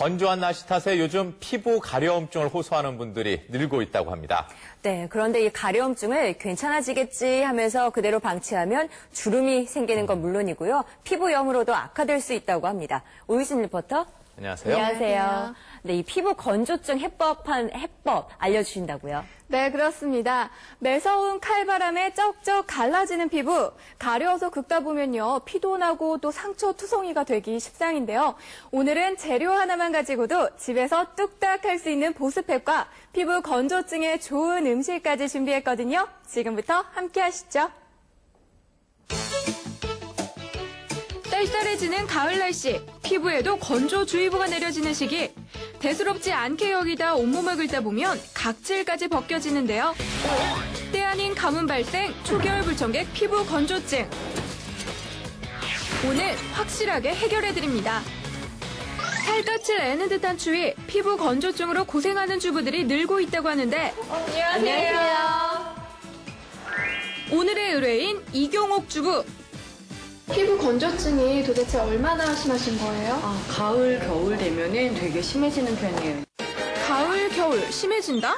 건조한 날씨 탓에 요즘 피부 가려움증을 호소하는 분들이 늘고 있다고 합니다. 네, 그런데 이 가려움증을 괜찮아지겠지 하면서 그대로 방치하면 주름이 생기는 건 물론이고요. 피부염으로도 악화될 수 있다고 합니다. 오유진 리포터. 안녕하세요. 안녕하세요. 네, 이 피부 건조증 해법 알려주신다고요? 네, 그렇습니다. 매서운 칼바람에 쩍쩍 갈라지는 피부, 가려워서 긁다 보면요, 피도 나고 또 상처 투성이가 되기 십상인데요. 오늘은 재료 하나만 가지고도 집에서 뚝딱 할 수 있는 보습팩과 피부 건조증에 좋은 음식까지 준비했거든요. 지금부터 함께 하시죠. 쌀쌀해지는 가을 날씨, 피부에도 건조주의보가 내려지는 시기. 대수롭지 않게 여기다 온몸을 긁다 보면 각질까지 벗겨지는데요. 때 아닌 가뭄 발생, 초겨울불청객 피부 건조증. 오늘 확실하게 해결해드립니다. 살갗을 애는 듯한 추위, 피부 건조증으로 고생하는 주부들이 늘고 있다고 하는데 안녕하세요. 오늘의 의뢰인 이경옥 주부. 피부 건조증이 도대체 얼마나 심하신 거예요? 가을, 겨울 되면은 되게 심해지는 편이에요. 가을, 겨울 심해진다?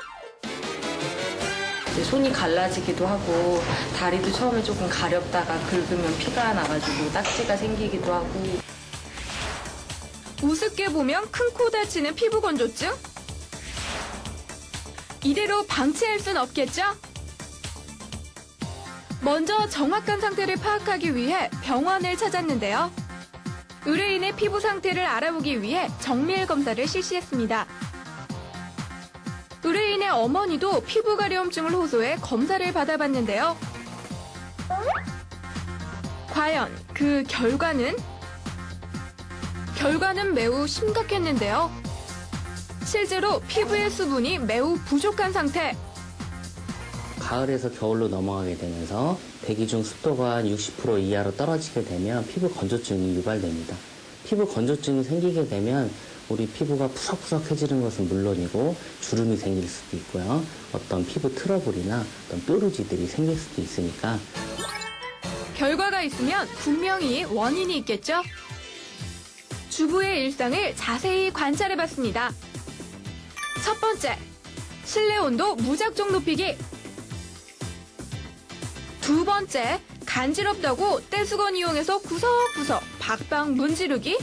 이제 손이 갈라지기도 하고 다리도 처음에 조금 가렵다가 긁으면 피가 나가지고 딱지가 생기기도 하고. 우습게 보면 큰 코 다치는 피부 건조증? 이대로 방치할 순 없겠죠? 먼저 정확한 상태를 파악하기 위해 병원을 찾았는데요. 의뢰인의 피부 상태를 알아보기 위해 정밀 검사를 실시했습니다. 의뢰인의 어머니도 피부 가려움증을 호소해 검사를 받아봤는데요. 과연 그 결과는? 결과는 매우 심각했는데요. 실제로 피부의 수분이 매우 부족한 상태. 가을에서 겨울로 넘어가게 되면서 대기 중 습도가 60% 이하로 떨어지게 되면 피부 건조증이 유발됩니다. 피부 건조증이 생기게 되면 우리 피부가 푸석푸석해지는 것은 물론이고 주름이 생길 수도 있고요. 어떤 피부 트러블이나 어떤 뾰루지들이 생길 수도 있으니까. 결과가 있으면 분명히 원인이 있겠죠? 주부의 일상을 자세히 관찰해봤습니다. 첫 번째, 실내 온도 무작정 높이기. 두 번째, 간지럽다고 떼수건 이용해서 구석구석 박박 문지르기.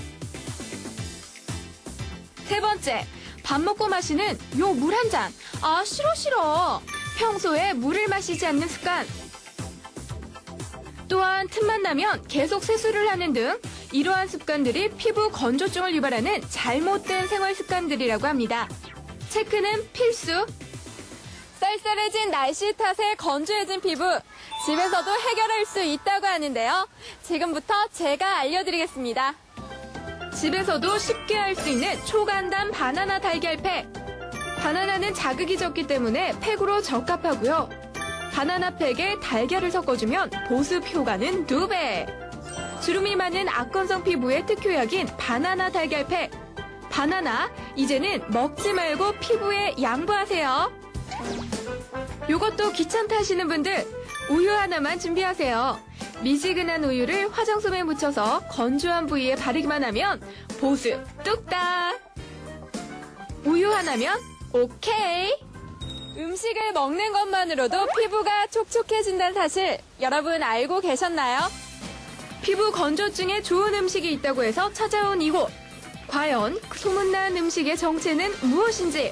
세 번째, 밥 먹고 마시는 요 물 한 잔. 싫어. 평소에 물을 마시지 않는 습관. 또한 틈만 나면 계속 세수를 하는 등 이러한 습관들이 피부 건조증을 유발하는 잘못된 생활 습관들이라고 합니다. 체크는 필수. 쌀쌀해진 날씨 탓에 건조해진 피부, 집에서도 해결할 수 있다고 하는데요. 지금부터 제가 알려드리겠습니다. 집에서도 쉽게 할 수 있는 초간단 바나나 달걀팩. 바나나는 자극이 적기 때문에 팩으로 적합하고요. 바나나 팩에 달걀을 섞어주면 보습 효과는 2배. 주름이 많은 악건성 피부의 특효약인 바나나 달걀팩. 바나나, 이제는 먹지 말고 피부에 양보하세요. 요것도 귀찮다 하시는 분들, 우유 하나만 준비하세요. 미지근한 우유를 화장솜에 묻혀서 건조한 부위에 바르기만 하면 보습 뚝딱! 우유 하나면 오케이! 음식을 먹는 것만으로도 피부가 촉촉해진다는 사실 여러분 알고 계셨나요? 피부 건조증에 좋은 음식이 있다고 해서 찾아온 이곳. 과연 그 소문난 음식의 정체는 무엇인지?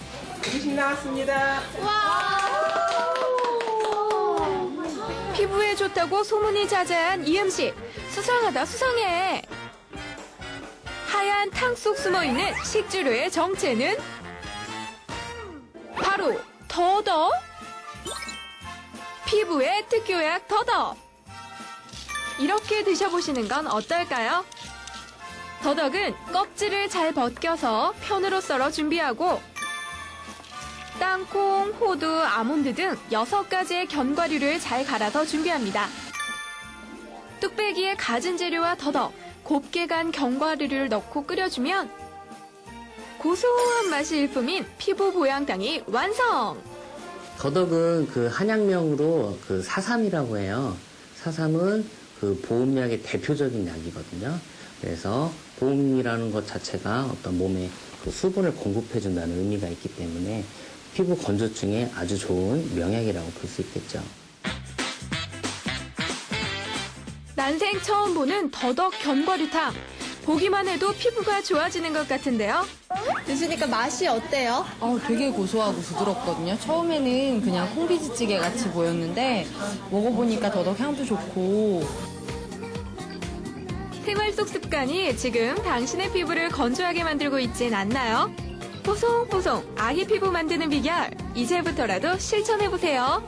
음식 나왔습니다. 피부에 좋다고 소문이 자자한 이 음식. 수상하다, 수상해. 하얀 탕 속 숨어있는 식재료의 정체는 바로 더덕. 피부의 특효약 더덕. 이렇게 드셔보시는 건 어떨까요? 더덕은 껍질을 잘 벗겨서 편으로 썰어 준비하고 땅콩, 호두, 아몬드 등 6가지의 견과류를 잘 갈아서 준비합니다. 뚝배기에 갖은 재료와 더덕, 곱게 간 견과류를 넣고 끓여주면 고소한 맛이 일품인 피부 보양탕이 완성! 더덕은 그 한약명으로 그 사삼이라고 해요. 사삼은 그 보온약의 대표적인 약이거든요. 그래서 보온이라는 것 자체가 어떤 몸에 그 수분을 공급해준다는 의미가 있기 때문에 피부 건조증에 아주 좋은 명약이라고 볼 수 있겠죠. 난생 처음 보는 더덕 견과류탕. 보기만 해도 피부가 좋아지는 것 같은데요. 드시니까 맛이 어때요? 되게 고소하고 부드럽거든요. 처음에는 그냥 콩비지찌개 같이 보였는데 먹어보니까 더덕 향도 좋고 생활 속 습관이 지금 당신의 피부를 건조하게 만들고 있진 않나요? 뽀송뽀송 아기 피부 만드는 비결, 이제부터라도 실천해보세요.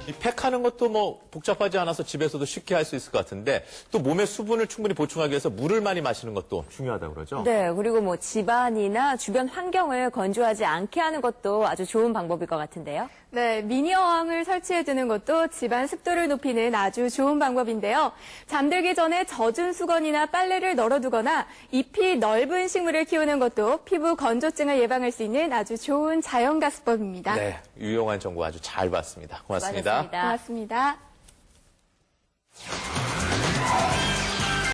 이 팩하는 것도 뭐 복잡하지 않아서 집에서도 쉽게 할 수 있을 것 같은데 또 몸에 수분을 충분히 보충하기 위해서 물을 많이 마시는 것도 중요하다고 그러죠? 네, 그리고 뭐 집안이나 주변 환경을 건조하지 않게 하는 것도 아주 좋은 방법일 것 같은데요. 네, 미니 어항을 설치해두는 것도 집안 습도를 높이는 아주 좋은 방법인데요. 잠들기 전에 젖은 수건이나 빨래를 널어두거나 잎이 넓은 식물을 키우는 것도 피부 건조증을 예방할 수 있는 아주 좋은 자연가습법입니다. 네, 유용한 정보 아주 잘 봤습니다. 고맙습니다. 고맙습니다. 고맙습니다.